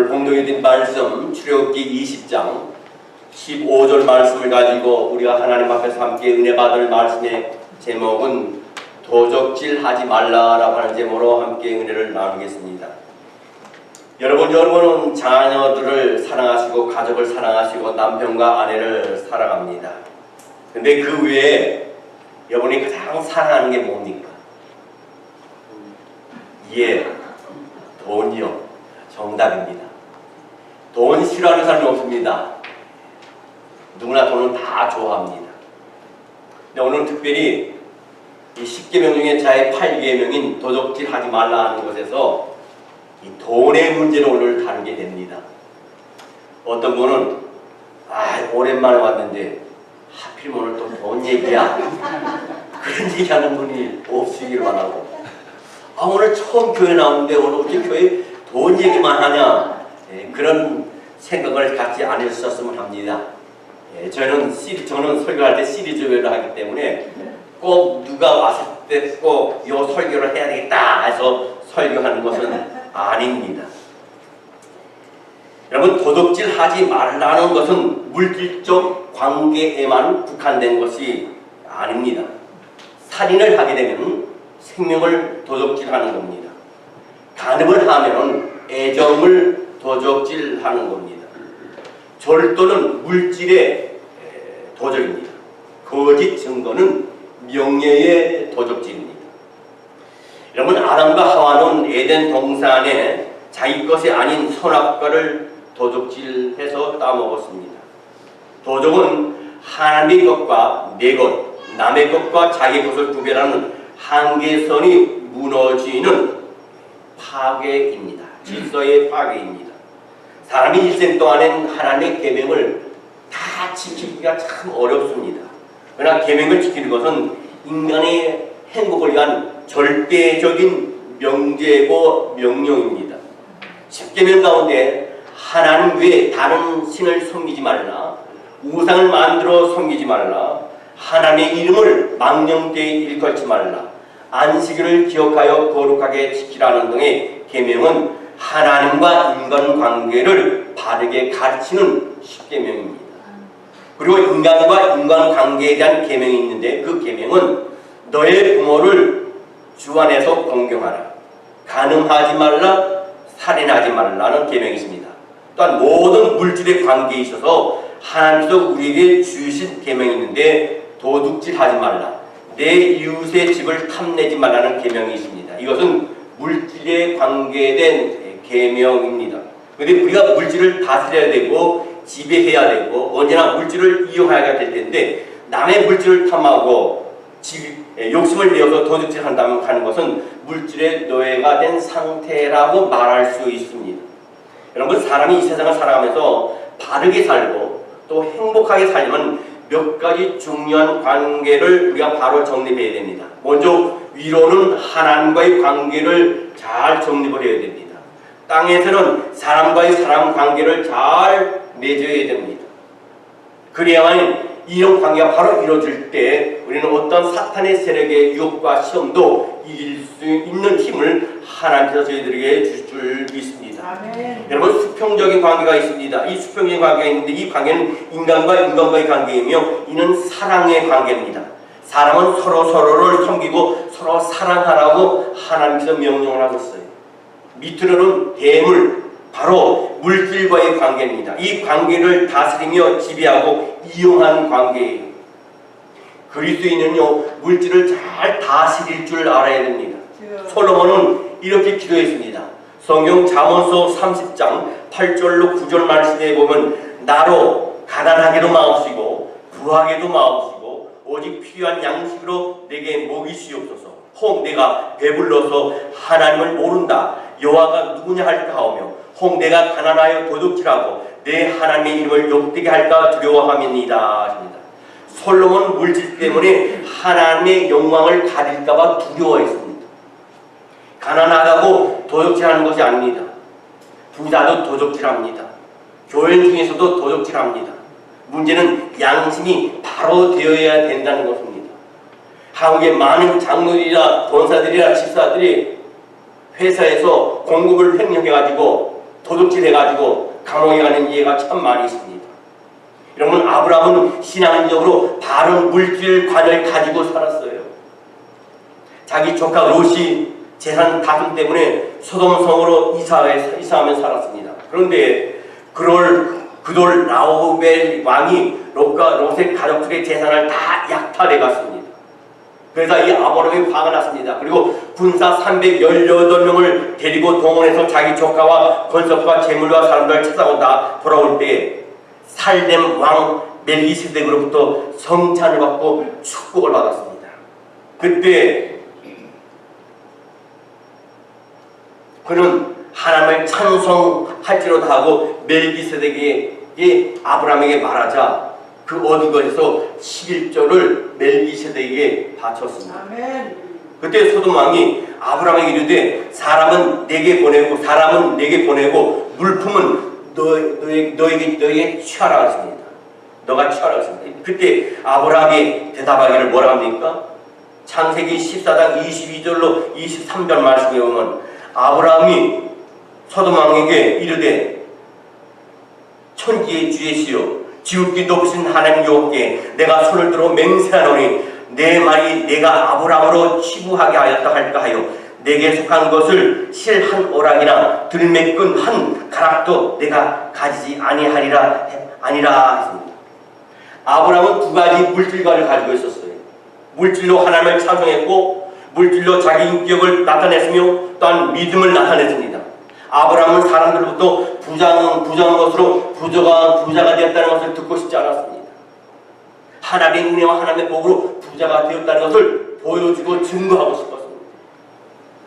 오늘 봉독해 드린 말씀 출애굽기 20장 15절 말씀을 가지고 우리가 하나님 앞에서 함께 은혜 받을 말씀의 제목은 도적질하지 말라라고 하는 제목으로 함께 은혜를 나누겠습니다. 여러분은 자녀들을 사랑하시고 가족을 사랑하시고 남편과 아내를 사랑합니다. 근데 그 외에 여러분이 가장 사랑하는 게 뭡니까? 예, 돈이요. 정답입니다. 돈 싫어하는 사람이 없습니다. 누구나 돈은 다 좋아합니다. 근데 오늘 특별히 이 10계명 중에 자의 8계명인 도적질하지 말라 하는 것에서 이 돈의 문제를 오늘 다루게 됩니다. 어떤 분은 오랜만에 왔는데 하필 오늘 또 돈 얘기야. 그런 얘기하는 분이 없으길 바라고, 오늘 처음 교회 나오는데 오늘 어떻게 교회 돈 얘기만 하냐, 그런 생각을 갖지 않으셨으면 합니다. 저는 설교할 때 시리즈별로 하기 때문에 꼭 누가 왔을 때 꼭 이 설교를 해야 되겠다 해서 설교하는 것은 아닙니다. 여러분, 도둑질하지 말라는 것은 물질적 관계에만 국한된 것이 아닙니다. 살인을 하게 되면 생명을 도둑질하는 겁니다. 간음을 하면 애정을 도적질하는 겁니다. 절도는 물질의 도적입니다. 거짓 증거는 명예의 도적질입니다. 여러분, 아담과 하와는 에덴 동산에 자기 것이 아닌 선악과를 도적질해서 따먹었습니다. 도적은 하나님의 것과 내 것, 남의 것과 자기 것을 구별하는 한계선이 무너지는 파괴입니다. 질서의 파괴입니다. 사람이 일생 동안엔 하나님의 계명을 다 지키기가 참 어렵습니다. 그러나 계명을 지키는 것은 인간의 행복을 위한 절대적인 명제고 명령입니다. 10계명 가운데 하나님 외에 다른 신을 섬기지 말라, 우상을 만들어 섬기지 말라, 하나님의 이름을 망령되이 일컬지 말라, 안식일을 기억하여 거룩하게 지키라는 등의 계명은 하나님과 인간관계를 바르게 가르치는 10계명입니다. 그리고 인간과 인간관계에 대한 계명이 있는데, 그 계명은 너의 부모를 주 안에서 공경하라, 간음하지 말라, 살인하지 말라는 계명이 있습니다. 또한 모든 물질의 관계에 있어서 하나님께서 우리에게 주신 계명이 있는데, 도둑질하지 말라, 내 이웃의 집을 탐내지 말라는 계명이 있습니다. 이것은 물질에 관계된 계명입니다. 그런데 우리가 물질을 다스려야 되고 지배해야 되고 언제나 물질을 이용해야 될 텐데, 남의 물질을 탐하고 욕심을 내어서 도둑질한다면 하는 것은 물질의 노예가 된 상태라고 말할 수 있습니다. 여러분, 사람이 이 세상을 살아가면서 바르게 살고 또 행복하게 살려면 몇 가지 중요한 관계를 우리가 바로 정립해야 됩니다. 먼저 위로는 하나님과의 관계를 잘 정립을 해야 됩니다. 땅에서는 사람과의 사람 관계를 잘 맺어야 됩니다. 그래야만 이런 관계가 바로 이루어질 때 우리는 어떤 사탄의 세력의 유혹과 시험도 이길 수 있는 힘을 하나님께서 저희들에게 주실 줄 믿습니다. 아멘. 여러분, 수평적인 관계가 있습니다. 이 수평적인 관계가 있는데, 이 관계는 인간과 인간과의 관계이며 이는 사랑의 관계입니다. 사람은 서로를 섬기고 서로 사랑하라고 하나님께서 명령을 하셨어요. 밑으로는 대물, 바로 물질과의 관계입니다. 이 관계를 다스리며 지배하고 이용하는 관계예요. 그리스도인은요, 물질을 잘 다스릴 줄 알아야 됩니다. 솔로몬은 이렇게 기도했습니다. 성경 잠언서 30장 8절로 9절 말씀에 보면, 나로 가난하게도 마옵시고 부하게도 마옵시고 오직 필요한 양식으로 내게 먹이시옵소서. 혹 내가 배불러서 하나님을 모른다, 여호와가 누구냐 할까 하오며, 혹 내가 가난하여 도둑질하고 내 하나님의 이름을 욕되게 할까 두려워함이니이다. 솔로몬 물질 때문에 하나님의 영광을 가릴까봐 두려워했습니다. 가난하다고 도둑질하는 것이 아닙니다. 부자도 도둑질합니다. 교회 중에서도 도둑질합니다. 문제는 양심이 바로 되어야 된다는 것입니다. 한국의 많은 장로들이나 권사들이나 집사들이 회사에서 공급을 횡령해가지고 도둑질해가지고 감옥에 가는 예가 참 많이 있습니다. 여러분, 아브라함은 신앙적으로 바른 물질관을 가지고 살았어요. 자기 조카 롯이 재산 다툼 때문에 소돔성으로 이사하며 살았습니다. 그런데 그돌 라오벨 왕이 롯의 가족들의 재산을 다 약탈해 갔습니다. 그래서 이 아브라함이 화가 났습니다. 그리고 군사 318명을 데리고 동원해서 자기 조카와 권속과 재물과 사람들을 찾아온다 돌아올 때 살렘 왕 멜기세덱으로부터 성찬을 받고 축복을 받았습니다. 그때 그는 하나님을 찬송할지로다 하고 멜기세덱에게 아브라함에게 말하자 그 얻은 것에서 11조를 멜기세덱에게 바쳤습니다. 아멘. 그때 소돔 왕이 아브라함에게 이르되 사람은 내게 보내고 물품은 너에게 취하라 하십니다. 너가 취하라 하십니다. 그때 아브라함이 대답하기를 뭐라 합니까? 창세기 14장 22절로 23절 말씀에 보면 아브라함이 소돔 왕에게 이르되 천지의 주이시여 지극히 높으신 하나님 여호와께 내가 손을 들어 맹세하노니 내 말이 내가 아브라함으로 치부하게 하였다 할까 하여 내게 속한 것을 실 한 오락이나 들매끈 한 가락도 내가 가지지 아니라 했습니다. 아브라함은 두 가지 물질관을 가지고 있었어요. 물질로 하나님을 찬송했고 물질로 자기 인격을 나타냈으며 또한 믿음을 나타냈습니다. 아브라함은 사람들로부터 부자한 것으로 부자가 되었다는 것을 듣고 싶지 않았습니다. 하나님의 은혜와 하나님의 복으로 부자가 되었다는 것을 보여주고 증거하고 싶었습니다.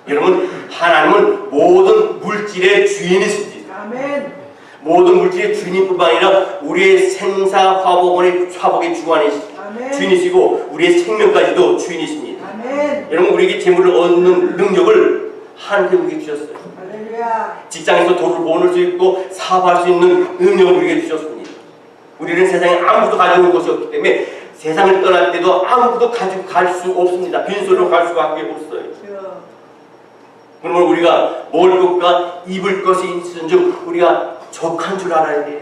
여러분, 하나님은 모든 물질의 주인이십니다. 아멘. 모든 물질의 주인뿐만 아니라 우리의 생사화복의 주인이시고 우리의 생명까지도 주인이십니다. 아멘. 여러분, 우리에게 재물을 얻는 능력을 하나님께 우리에게 주셨어요. 할렐루야. 직장에서 돈을 모을 수 있고 사업할 수 있는 능력을 우리에게 주셨습니다. 우리는 세상에 아무것도 가져온 것이 없기 때문에 세상을 떠날 때도 아무것도 가지고 갈 수 없습니다. 빈손으로 갈 수밖에 없어요. 그러면 우리가 먹을 것과 입을 것이 있은즉 우리가 족한 줄 알아야 돼요.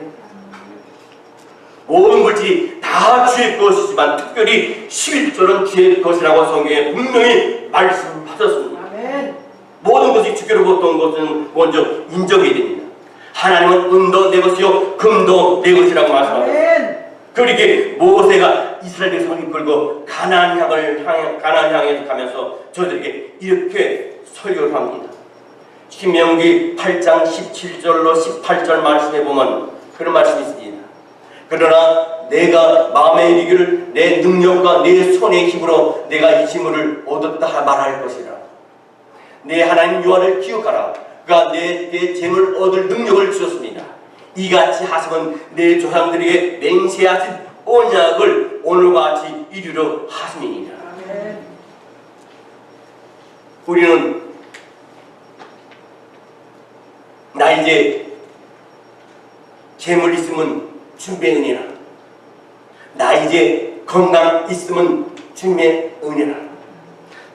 모든 것이 다 주의 것이지만 특별히 11조는 주의 것이라고 성경에 분명히 말씀하셨습니다. 아멘. 모든 것이 주께로부터 온 것은 먼저 인정해야 됩니다. 하나님은 은도 내 것이요 금도 내 것이라고 말씀하셨습니다. 그러기에 모세가 이스라엘 백성을 이끌고 가나안 향해 가면서 저들에게 이렇게 설교를 합니다. 신명기 8장 17절로 18절 말씀에 보면 그런 말씀이 있습니다. 그러나 내가 마음에 이르기를 내 능력과 내 손의 힘으로 내가 이 재물을 얻었다 말할 것이라. 내 하나님 여호와를 기억하라. 그가 내 재물 얻을 능력을 주셨습니다. 이같이 하시면 내 조상들에게 맹세하신 언약을 오늘과 같이 이루려 하심이니라. 우리는 나 이제 재물 있으면 주님의 은혜라. 나 이제 건강 있으면 주님의 은혜라.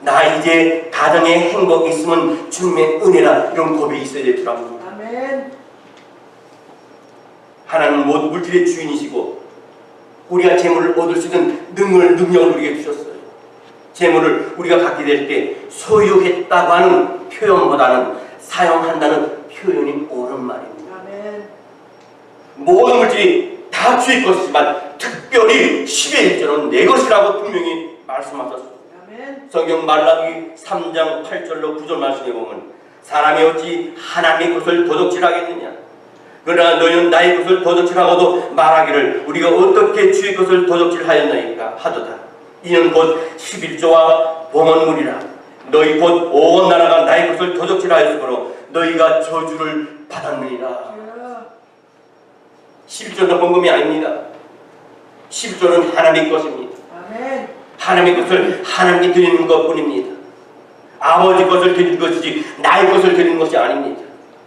나 이제 가정에 행복 있으면 주님의 은혜라. 이런 고백이 있어야 되더라고요. 아멘. 하나님은 모든 물질의 주인이시고 우리가 재물을 얻을 수 있는 능력을 우리에게 주셨어요. 재물을 우리가 갖게 될 때 소유했다고 하는 표현보다는 사용한다는 표현이 옳은 말입니다. 아멘. 모든 물질이 다 주의 것이지만 특별히 10의 1조는 내 것이라고 분명히 말씀하셨습니다. 아멘. 성경 말라기 3장 8절로 9절 말씀에 보면 사람이 어찌 하나님의 것을 도둑질하겠느냐. 그러나 너희는 나의 것을 도둑질하고도 말하기를 우리가 어떻게 주의 것을 도둑질하였나이까 하도다. 이는 곧 11조와 봉헌물이라. 너희 곧 온 나라가 나의 것을 도둑질하였으므로 너희가 저주를 받았느니라. 11조는 헌금이 아닙니다. 11조는 하나님의 것입니다. 아멘. 하나님의 것을 하나님께 드리는 것뿐입니다. 아버지 것을 드리는 것이지 나의 것을 드리는 것이 아닙니다.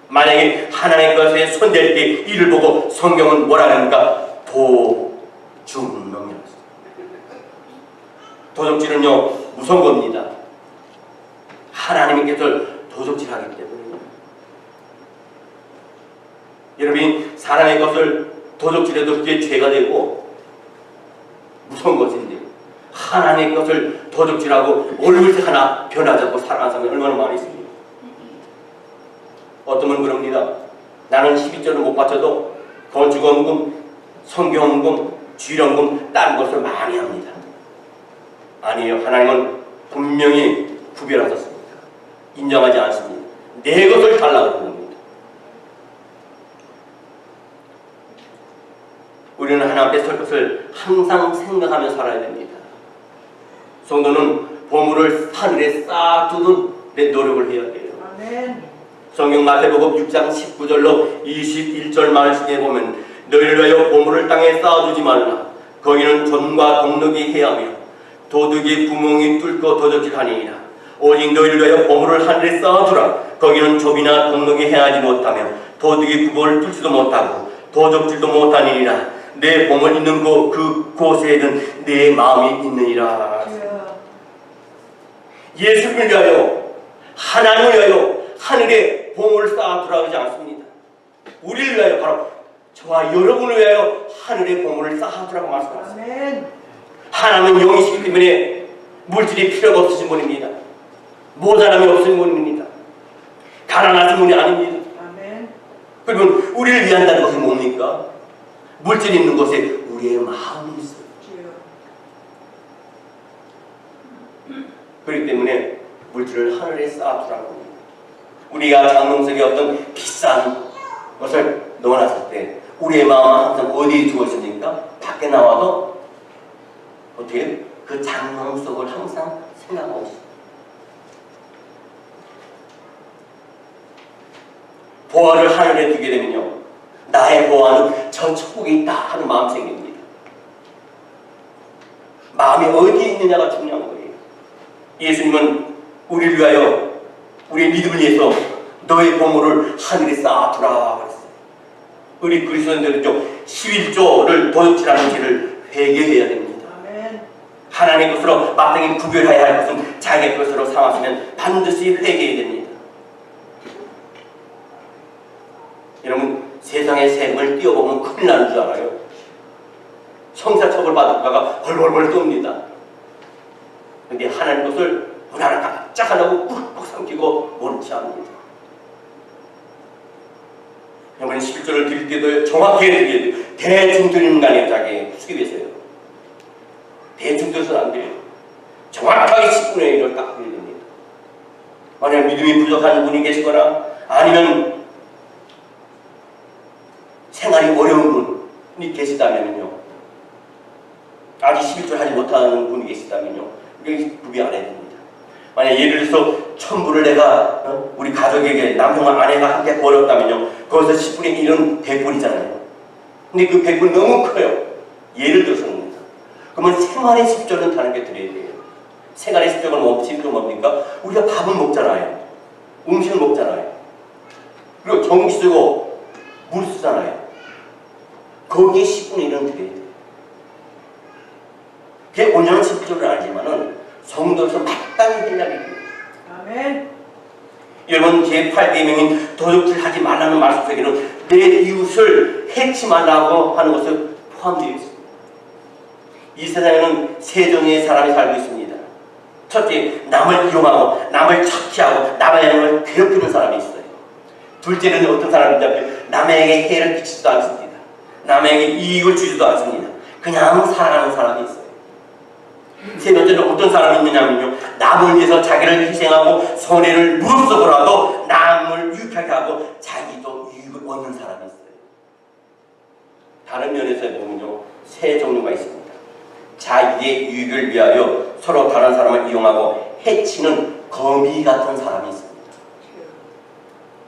만약에 하나님의 것에 손댈 때 이를 보고 성경은 뭐라 합니까? 도둑놈이었습니다. 도둑질은요 무서운 겁니다. 하나님의 것을 도둑질하기 때문에 여러분이 사람의 것을 도적질해도 그게 죄가 되고 무서운 것인데, 하나님의 것을 도적질하고 얼굴색 하나 변하지 않고 살아가는 사람이 얼마나 많이 있습니까? 어떤 분 그럽니다. 나는 12조를 못 바쳐도 건축원금, 성경원금, 주일원금 다른 것을 많이 합니다. 아니에요. 하나님은 분명히 구별하셨습니다. 인정하지 않습니다. 내 것을 달라고 하는 겁니다. 우리는 하나님 앞에 설 것을 항상 생각하며 살아야 됩니다. 성도는 보물을 하늘에 쌓아두는 내 노력을 해야 돼요. 아멘. 성경 마태복음 6장 19절로 21절 말씀에 보면 너희를 위하여 보물을 땅에 쌓아두지 말라. 거기는 존과 동력이 해하며 도둑이 구멍이 뚫고 도적질하니이다. 오직 너희를 위하여 보물을 하늘에 쌓아두라. 거기는 좁이나 동력이 해하지 못하며 도둑이 구멍을 뚫지도 못하고 도적질도 못하니이다. 내 보물 있는 그곳에는 내 마음이 있느니라. 예수를 위하여, 하나님을 위하여 하늘에 보물을 쌓아두라고 하지 않습니다. 우리를 위하여, 바로 저와 여러분을 위하여 하늘에 보물을 쌓아두라고 말씀하셨습니다. 하나님은 영이시기 때문에 물질이 필요가 없으신 분입니다. 모자람이 없으신 분입니다. 가난하신 분이 아닙니다. 그러면 우리를 위한다는 것이 뭡니까? 물질이 있는 곳에 우리의 마음이 있어요. 그렇기 때문에 물질을 하늘에 쌓아두라고. 우리가 장롱 속에 어떤 비싼 것을 넣어놨을 때 우리의 마음은 항상 어디에 두어 있습니까? 밖에 나와도 어떻게 그 장롱 속을 항상 생각하고 있습니다. 보화를 하늘에 두게 되면요, 나의 보화는 저 천국에 있다 하는 마음이 생깁니다. 마음이 어디에 있느냐가 중요한 거예요. 예수님은 우리를 위하여, 우리의 믿음을 위해서 너의 보물을 하늘에 쌓아두라 그랬어요. 우리 그리스도인들은요, 11조를 도둑질하는 죄를 회개해야 됩니다. 하나님의 것으로 마땅히 구별해야 할 것은 자기의 것으로 삼았으면 반드시 회개해야 됩니다. 여러분, 세상의 세금을 띄워보면 큰일 나는 줄 알아요. 형사처벌 받을까가 벌벌벌 뜹니다. 근데 하나님 것을 무난히 깜짝하라고 꾹꾹 삼키고 옳지 않습니다. 여러분, 11조를 드릴 때도 정확히 드려야 돼요. 대충 드리는 거 아니에요. 자기 수입에서요. 대충 드려서는 안 돼요. 정확하게 10분의 1을 딱 드려야 됩니다. 만약 믿음이 부족한 분이 계시거나 아니면 생활이 어려운 분이 계시다면요, 아직 11조 하지 못하는 분이 계시다면요, 이게 구비 안 해야 됩니다. 만약 예를 들어서 1000불을 내가 우리 가족에게 남편과 아내가 함께 벌었다면요, 거기서 10분의 1은 100불이잖아요. 근데 그 100불이 너무 커요. 예를 들어서입니다. 그러면 생활의 10조는 다른 게 드려야 돼요. 생활의 10조는 뭡니까? 우리가 밥을 먹잖아요. 음식을 먹잖아요. 그리고 전기 쓰고 물 쓰잖아요. 거기에 10분의 1은 드려야 돼요. 그게 온전한 10조를 알지만은 성도에서 마땅히 하려고 해요. 아멘. 여러분, 제8계명인 도둑질 하지 말라는 말씀 속에는 내 이웃을 해치 말라고 하는 것을 포함되어 있습니다. 이 세상에는 세 종류의 사람이 살고 있습니다. 첫째, 남을 이용하고 남을 착취하고 남을 괴롭히는 사람이 있어요. 둘째는 어떤 사람이냐면 남에게 해를 끼치지도 않습니다. 남에게 이익을 주지도 않습니다. 그냥 살아가는 사람이 있어요. 세 번째는 어떤 사람이 있느냐면요, 남을 위해서 자기를 희생하고 손해를 무릅쓰고라도 남을 유익하게 하고 자기도 유익을 얻는 사람이 있어요. 다른 면에서 보면요, 세 종류가 있습니다. 자기의 유익을 위하여 서로 다른 사람을 이용하고 해치는 거미 같은 사람이 있습니다.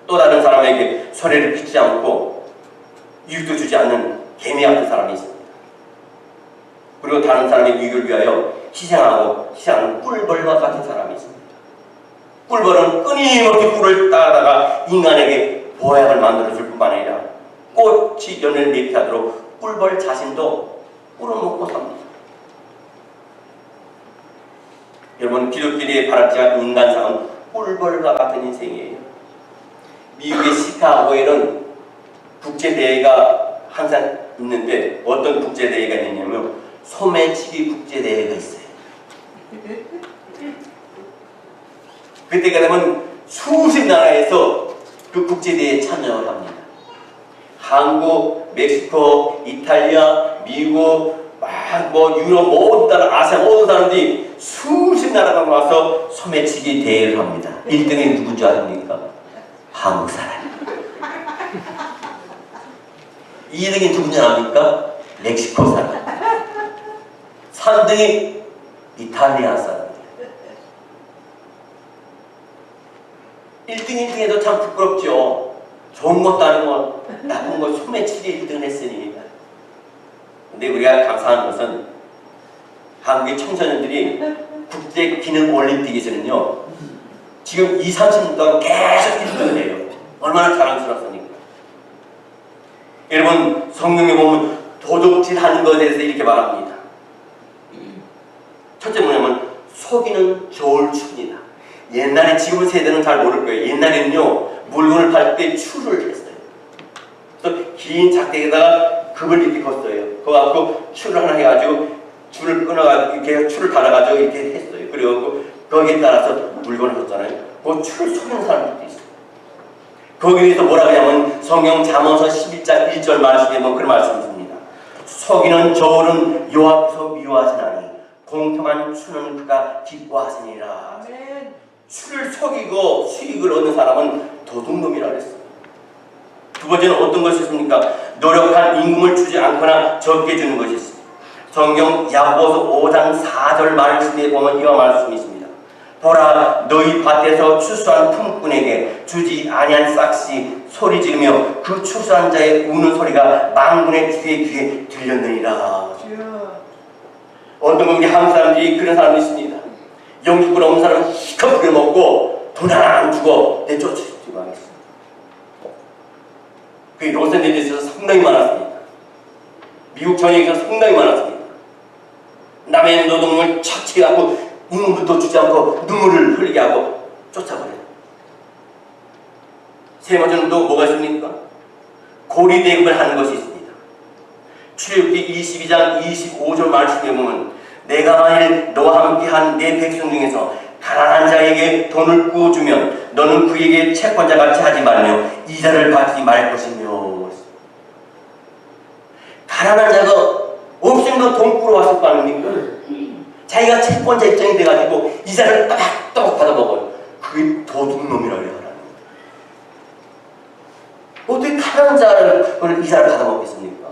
또 다른 사람에게 손해를 끼치지 않고 유익도 주지 않는 개미 같은 사람이 있습니다. 그리고 다른 사람의 유익을 위하여 희생하는 꿀벌과 같은 사람이 있습니다. 꿀벌은 끊임없이 꿀을 따다가 인간에게 보약을 만들어줄 뿐만 아니라 꽃이 연을 매피하도록 꿀벌 자신도 꿀을 먹고 삽니다. 여러분, 기독교의 발악자 인간상은 꿀벌과 같은 인생이에요. 미국의 시카고에는 국제대회가 항상 있는데 어떤 국제대회가 있냐면 소매치기 국제대회가 있어요. 그때가 되면 수십 나라에서 그 국제대회에 참여를 합니다. 한국, 멕시코, 이탈리아, 미국, 뭐 유럽 모든 나라, 아시아 모든 사람들이 수십 나라가 와서 소매치기 대회를 합니다. 1등이 누군 줄 아십니까? 한국 사람. 2등이 누군지 압니까? 멕시코 사람. 3등이 이탈리아 사람. 1등, 1등해도 참 부끄럽죠. 좋은 것도 아니고 나쁜 거 소매치기 1등을 했으니. 근데 우리가 감사한 것은 한국의 청소년들이 국제 기능 올림픽에서는요 지금 30년 동안 계속 1등을 해요. 얼마나 자랑스럽습니까? 여러분 성경에 보면 도둑질 하는 것에 대해서 이렇게 말합니다. 첫째 뭐냐면 속이는 저울추입니다. 옛날에 지금 세대는 잘 모를 거예요. 옛날에는요 물건을 팔 때 추를 했어요. 그래서 긴 작대기에다가 급을 이렇게 걷어요. 그거 갖고 추를 하나 해가지고 줄을 끊어가지고 이렇게 추를 달아가지고 이렇게 했어요. 그리고 거기에 따라서 물건을 걷잖아요. 그 추를 속이는 사람들도 있어요. 거기에서 뭐라고 하냐면 성경 잠언서 11장 1절 말씀에 보면 그런 말씀이 있습니다. 속이는 저울은 여호와 앞에서 미워하시나니 공평한 추는 그가 기뻐하시니라. 추를 속이고 수익을 얻는 사람은 도둑놈이라고 했어요. 두 번째는 어떤 것이 있습니까? 노력한 임금을 주지 않거나 적게 주는 것이 있습니다. 성경 야고보서 5장 4절 말씀에 보면 이와 말씀이 있습니다. 보라 너희 밭에서 추수한 품꾼에게 주지 아니한 싹시 소리 지르며 그 추수한 자의 우는 소리가 만군의 주의 귀에 들렸느니라. 어떤 우리 한국 사람들이 그런 사람이 있습니다. 영주권 없는 사람은 시커멓게 그걸 먹고 돈 하나 안 주고 내쫓으시고 하겠습니다. 그게 로스앤젤레스에서 상당히 많았습니다. 미국 전역에서 상당히 많았습니다. 남의 노동을 착취하고 임금부터 주지 않고 눈물을 흘리게 하고 쫓아버려요. 세 번째는 또 뭐가 있습니까? 고리대금을 하는 것이 있습니다. 출애굽기 22장 25절 말씀에 보면 내가 만일 너와 함께한 내 백성 중에서 가난한 자에게 돈을 꾸어주면 너는 그에게 채권자같이 하지 말며 이자를 받지 말 것이며. 가난한 자가 없으면 돈 꾸러 왔을 거 아닙니까? 자기가 채권자 입장이 돼가지고 이자를 따박따박 받아먹어요. 그게 도둑놈이라고 해요. 어떻게 가난한 자를 이자를 받아먹겠습니까?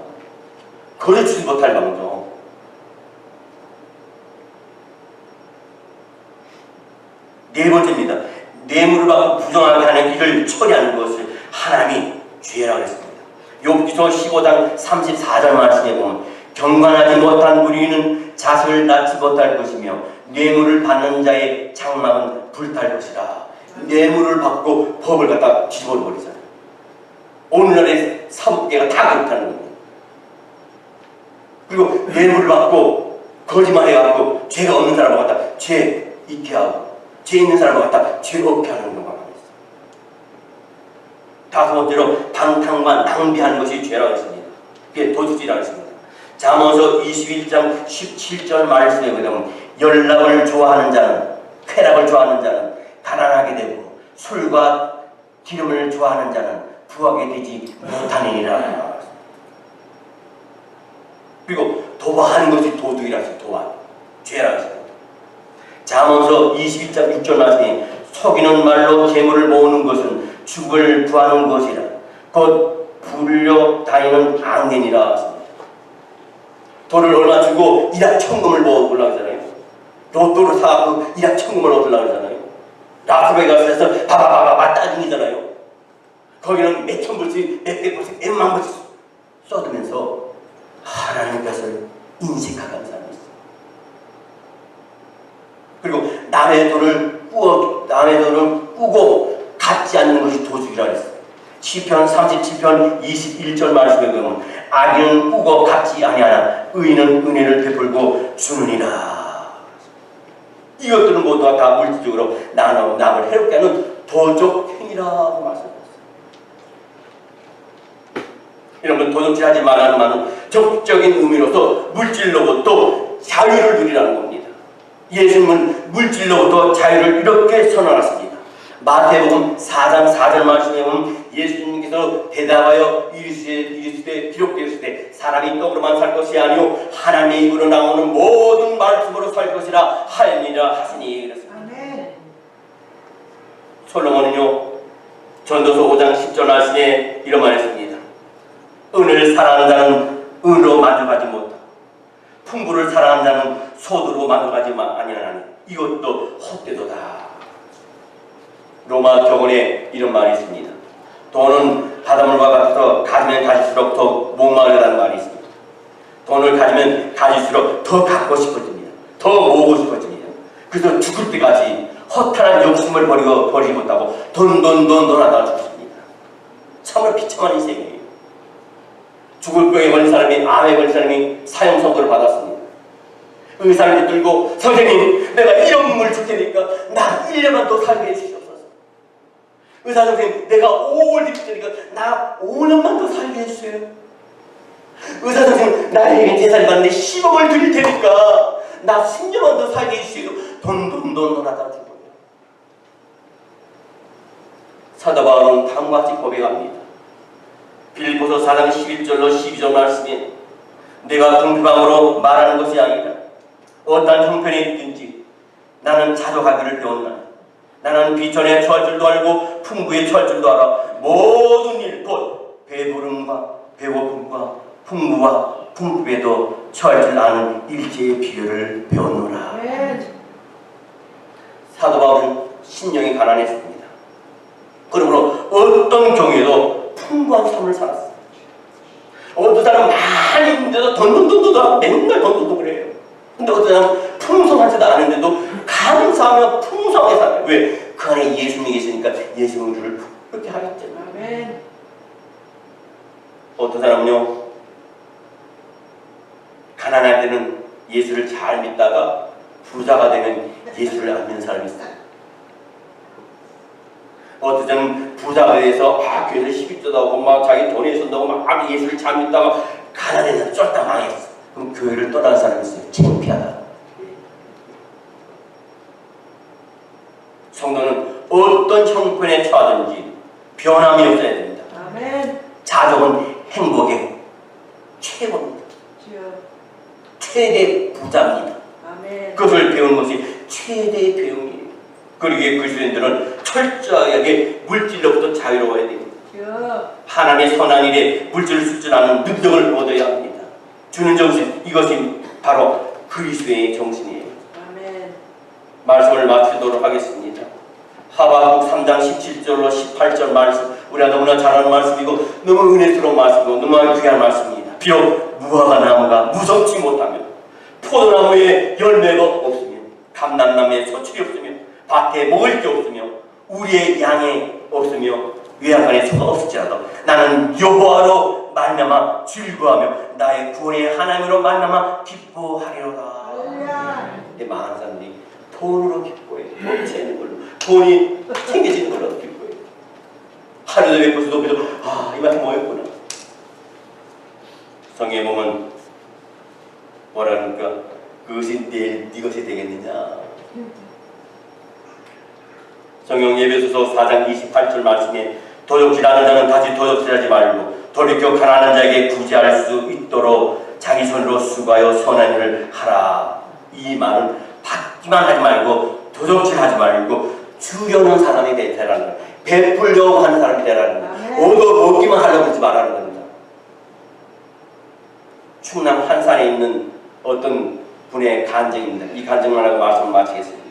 그걸 주지 못할 망정. 네 번째입니다. 뇌물을 받고 부정하게 하는 일을 처리하는 것을 하나님이 죄라고 했습니다. 욥기서 15장 34절 말씀에 보면 경건하지 못한 무리는 자식을 낳지 못할 것이며 뇌물을 받는 자의 장막은 불탈 것이라. 뇌물을 받고 법을 갖다 뒤집어 버리잖아요. 오늘날의 사법계가 다 그렇다는 겁니다. 그리고 뇌물을 받고 거짓말해갖고 죄가 없는 사람을 갖다 죄 있게 하고 죄 있는 사람을 갖다 죄 없게 하는 경우가 많습니다. 다섯 번째로 방탕과 낭비하는 것이 죄라고 했습니다. 그게 도둑질이라고 했습니다. 잠언서 21장 17절 말씀에 보면 연락을 좋아하는 자는 쾌락을 좋아하는 자는 가난하게 되고 술과 기름을 좋아하는 자는 부하게 되지 못하느니라. 그리고 도박하는 것이 도둑이라고 했습니다. 도박, 죄라고 했습니다. 잠언서 21장 6절 말씀에 속이는 말로 재물을 모으는 것은 죽을 구하는 것이라. 곧 불려 다니는 앙견이라 했습니다. 돈을 얼마 주고 일확천금을 모으려고 하잖아요. 로또를 사고 일확천금을 얻으려고 하잖아요. 라스베가스에서 바바바바 따지잖아요. 거기는 몇천 불씩, 몇백 불씩, 몇만 불씩 쏟으면서 하나님께서 인식하는 사람이 있어요. 그리고 남의 돈을 꾸고 갚지 않는 것이 도둑이라 했어요. 시편 37편 21절 말씀에 보면 악인은 꾸고 갚지 아니하나 의인은 은혜를 베풀고 주느니라. 이것들은 모두가 다 물질적으로 남을 해롭게 하는 도적 행위라고 말씀하셨어요. 이런 건 도둑질하지 말라는 말은 적극적인 의미로서 물질로부터 자유를 누리라는 겁니다. 예수님은 물질로부터 자유를 이렇게 선언하십니다. 마태복음 4장 4절 말씀에 보면 예수님께서 대답하여 이르시되 기록되었으되 사람이 떡으로만 살 것이 아니요 하나님의 입으로 나오는 모든 말씀으로 살 것이라 하였느니라 하시니 그랬습니다. 솔로몬은요 전도서 5장 10절 말씀에 이런 말했습니다. 은을 사랑하는 자는 은으로 만족하지 못하고 풍부를 사랑하는 자는 소득으로 만족하지 아니하나니 이것도 헛되도다. 로마 격언에 이런 말이 있습니다. 돈은 바닷물과 같아서 가지면 가질수록 더 목마르다는 말이 있습니다. 돈을 가지면 가질수록 더 갖고 싶어집니다. 더 모으고 싶어집니다. 그래서 죽을 때까지 허탈한 욕심을 버리지 못하고 돈 하다가 죽습니다. 참으로 비참한 인생이에요. 죽을 병에 걸린 사람이 암에 걸린 사람이 사형 선고를 받았습니다. 의사를 붙들고 선생님 내가 1억을 줄 테니까 나 1년만 더 살게 해주시옵소서. 의사 선생님 내가 5억을 드릴 테니까 나 5년만 더 살게 해주세요. 의사 선생님 나에게 재산이 많은데 10억을 드릴 테니까 나 10년만 더 살게 해주세요. 돈 하다 죽어요. 사도 바울은 다음과 같이 고백합니다. 빌립보서 4장 11절로 12절 말씀에 내가 궁핍함으로 말하는 것이 아니다. 어떠한 형편에 있든지 나는 자족하기를 배웠나니 나는 비천에 처할 줄도 알고 풍부에 처할 줄도 알아. 모든 일 곧 배부름과 배고픔과 풍부와 풍부에도 처할 줄 아는 일체의 비결을 배웠노라. 사도 바울은 심령이 가난했습니다. 그러므로 어떤 경우에도 풍부한 삶을 살았어요. 어떤 사람은 많이 있는데도 돈 맨날 돈 그래요. 근데 어떤 사람은 풍성하지도 않은데도 감사하며 풍성하게 살아요. 왜? 그 안에 예수님이 계시니까 예수님을 우리를 그렇게 하겠죠. 아멘. 어떤 사람은요 가난할 때는 예수를 잘 믿다가 부자가 되면 예수를 안 믿는 사람이 있어요. 어떤 사람은 부자가 돼서 교회에서 11조도 하고 막 자기 돈에 쓴다고 막 예수를 잘 믿다가 가난해서 쫄딱 망했어. 그럼 교회를 떠나는 사람이 있어요. 창피하다. 성도는 어떤 형편에 처하든지 변함이 없어야 됩니다. 아멘. 자족은 행복의 최고입니다. 최대 부자입니다. 아멘. 그것을 배우는 것이 최대의 배움이에요. 그러기에 그리스도인들은 철저하게 물질로부터 자유로워야 됩니다. 하나님의 선한 일에 물질을 수준하는 능력을 얻어야 합니다. 주는 정신, 이것이 바로 그리스도의 정신이에요. 아멘. 말씀을 마치도록 하겠습니다. 하박국 3장 17절로 18절 말씀, 우리가 너무나 잘 아는 말씀이고 너무 은혜스러운 말씀이고 너무 귀한 말씀입니다. 비록 무화과 나무가 무성치 못하며 포도나무에 열매가 없으며 감람나무에 소출이 없으며 밭에 먹을 게 없으며 우리의 양이 없으며 외양간에 소가 없을지라도 나는 여호와로 말미암아 즐거워하며 나의 구원의 하나님으로 말미암아 기뻐하리로다. 근데 많은 사람들이 돈으로 기뻐해요. 돈 채는 걸로, 돈이 챙겨지는 걸로 기뻐해요. 하루도 몇 번씩 높여도 이만큼 모였구나. 성경에 보면 뭐라니까 그것이 네 것이 되겠느냐. 성경 예배소서 4장 28절 말씀에 도적질하는 자는 다시 도적질하지 말고 돌이켜 가난한 자에게 구제할 수 있도록 자기 손으로 수고하여 선한 일을 하라. 이 말은 받기만 하지 말고 도적질하지 말고 주려는 사람이 되라는 거예요. 베풀려고 하는 사람이 되라는 거예요. 얻어 먹기만 하려고 하지 말라는 겁니다. 충남 한산에 있는 어떤 분의 간증입니다. 이 간증만 하고 말씀을 마치겠습니다.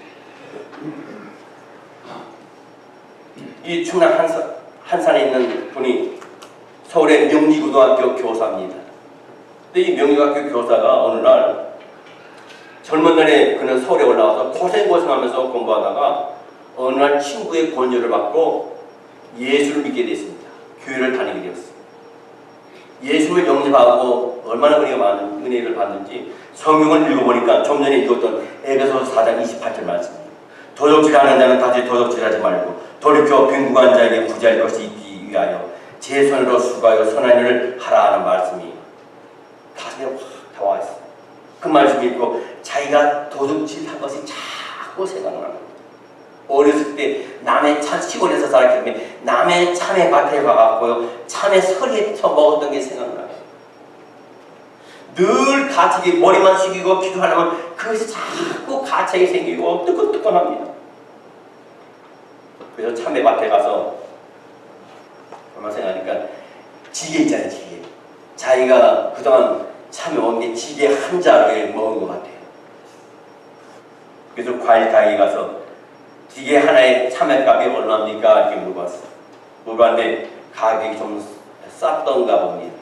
이 충남 한산에 있는 분이 서울의 명리고등학교 교사입니다. 근데 이 명리고등학교 교사가 어느 날 젊은 날에 그는 서울에 올라와서 고생하면서 공부하다가 어느 날 친구의 권유를 받고 예수를 믿게 됐습니다. 교회를 다니게 되었습니다. 예수를 영접하고 얼마나 은혜를 받는지 성경을 읽어보니까 좀 전에 읽었던 에베소서 4장 28절 말씀입니다. 도적질하는 자는 다시 도적질하지 말고 돌이켜 빈궁한 자에게 구제할 것이 있기 위하여 제 손으로 수고하여 선한 일을 하라 하는 말씀이 가슴에 확 다와 있어요. 그 말씀 읽고 자기가 도둑질한 것이 자꾸 생각나는 거예요. 어렸을 때 남의 참 시골에서 살았기 때문에 남의 참외 밭에 가갖고요 참외 서리에 먹었던 게 생각나요. 늘 가책이 머리만 숙이고 기도하려면 그것이 자꾸 가책이 생기고 뜨끈뜨끈합니다. 그래서 참외밭에 가서 얼마 생각하니까 지게 있잖아요. 지게. 자기가 그동안 참외 먹은 게 지게 한 자루에 먹은 것 같아요. 그래서 과일 가게 가서 지게 하나에 참외값이 얼마입니까? 이렇게 물어봤어요. 물어봤는데 가격이 좀 쌌던가 봅니다.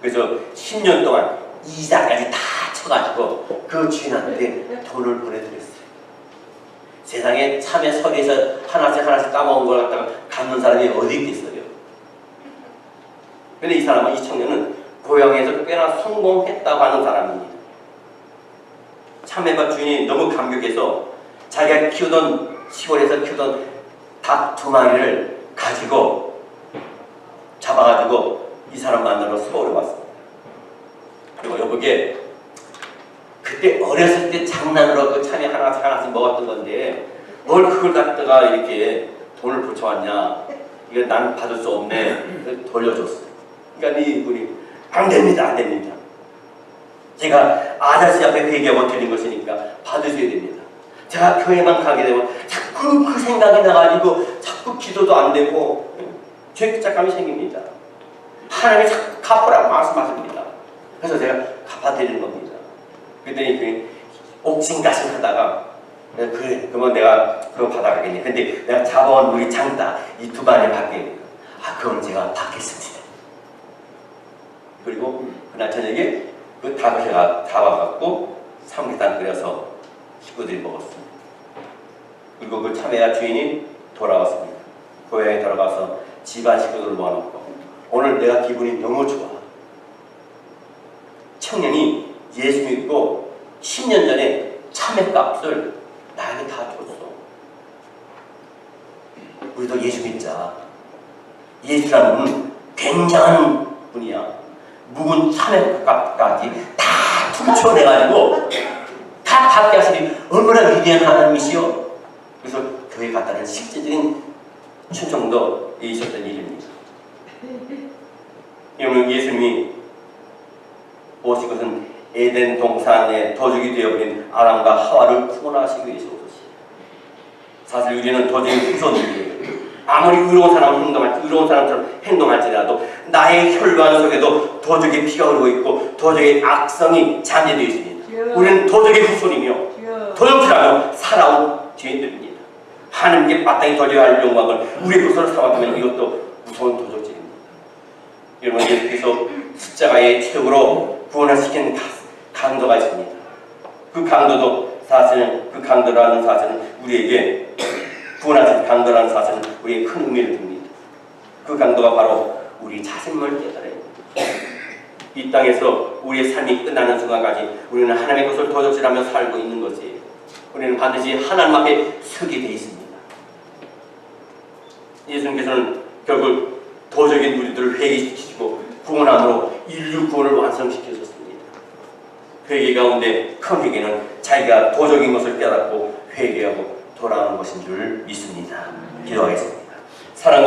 그래서 10년 동안 이자까지 다 쳐가지고 그 주인한테 돈을 보내드렸어요. 세상에 참외 서리에서 하나씩 따먹은 걸 갖다가 갚는 사람이 어디 있겠어요. 근데 이 사람은, 이 청년은 고향에서 꽤나 성공했다고 하는 사람입니다. 참외밭 주인이 너무 감격해서 자기가 시골에서 키우던 닭 2마리를 가지고 잡아가지고 이 사람 만나러 서울에 왔습니다. 그리고 여보게 그때 어렸을 때 장난으로 그 참외 하나씩 먹었던 건데 뭘 그걸 갖다가 이렇게 돈을 붙여왔냐, 이거 난 받을 수 없네. 돌려줬어요. 그러니까 이분이 안 됩니다. 제가 아저씨 앞에 회개하고 드린 것이니까 받으셔야 됩니다. 제가 교회만 가게 되면 자꾸 그 생각이 나가지고 자꾸 기도도 안 되고 죄책감이 생깁니다. 하나님이 자꾸 갚으라고 말씀하십니다. 그래서 제가 갚아드리는 겁니다. 그랬더니 그 옥신각신 하다가 그래, 그러면 내가 그거 받아가겠네. 근데 내가 잡아온 우리 장따 이 2마리 받게. 그건 제가 받겠습니다. 그리고 그날 저녁에 그 닭을 제가 잡아갖고 삼계탕 끓여서 식구들이 먹었습니다. 그리고 그 참외야 주인이 돌아왔습니다. 고향에 돌아가서 집안 식구들을 모아놓고 오늘 내가 기분이 너무 좋아. 청년이 예수 믿고 10년 전에 참외값을 나에게 다 줬어. 우리도 예수 믿자. 예수라는 분은 굉장한 분이야. 묵은 참외값까지 다 훔쳐내가지고 다 받게 하시니 얼마나 위대한 하나님이시여. 그래서 교회 갔다는 실제적인 충청도 있었던 일입니다. 여러분, 예수님이 오신 것은 에덴 동산에 도적이 되어버린 아담과 하와를 구원하시기 위해서 오셨어요. 사실 우리는 도적의 후손들이에요. 아무리 의로운 사람처럼 행동할지라도 나의 혈관 속에도 도적의 피가 흐르고 있고 도적의 악성이 잠재되어 있습니다. 우리는 도적의 후손이며 도적질하며 살아온 죄인들입니다. 하나님께 마땅히 돌려야 할 영광을 우리의 것으로 삼았다면 이것도 무서운 도적질입니다. 여러분, 예수께서 십자가의 최후로 구원을 시킨 강도가 있습니다. 그 강도도 사실은, 그 강도라는 사실은 우리에게, 구원하신 강도라는 사실은 우리에게 큰 의미를 둡니다. 그 강도가 바로 우리 자신을 깨달아야 합니다. 이 땅에서 우리의 삶이 끝나는 순간까지 우리는 하나님의 것을 도적질하며 살고 있는 것이에요. 우리는 반드시 하나님 앞에 서게 되어 있습니다. 예수님께서는 결국 도적인 우리들을 회개시키시고 구원함으로 인류 구원을 완성시키셨습니다. 회개 가운데 큰 회개는 자기가 도적인 것을 깨닫고 회개하고 돌아오는 것인 줄 믿습니다. 기도하겠습니다. 사랑과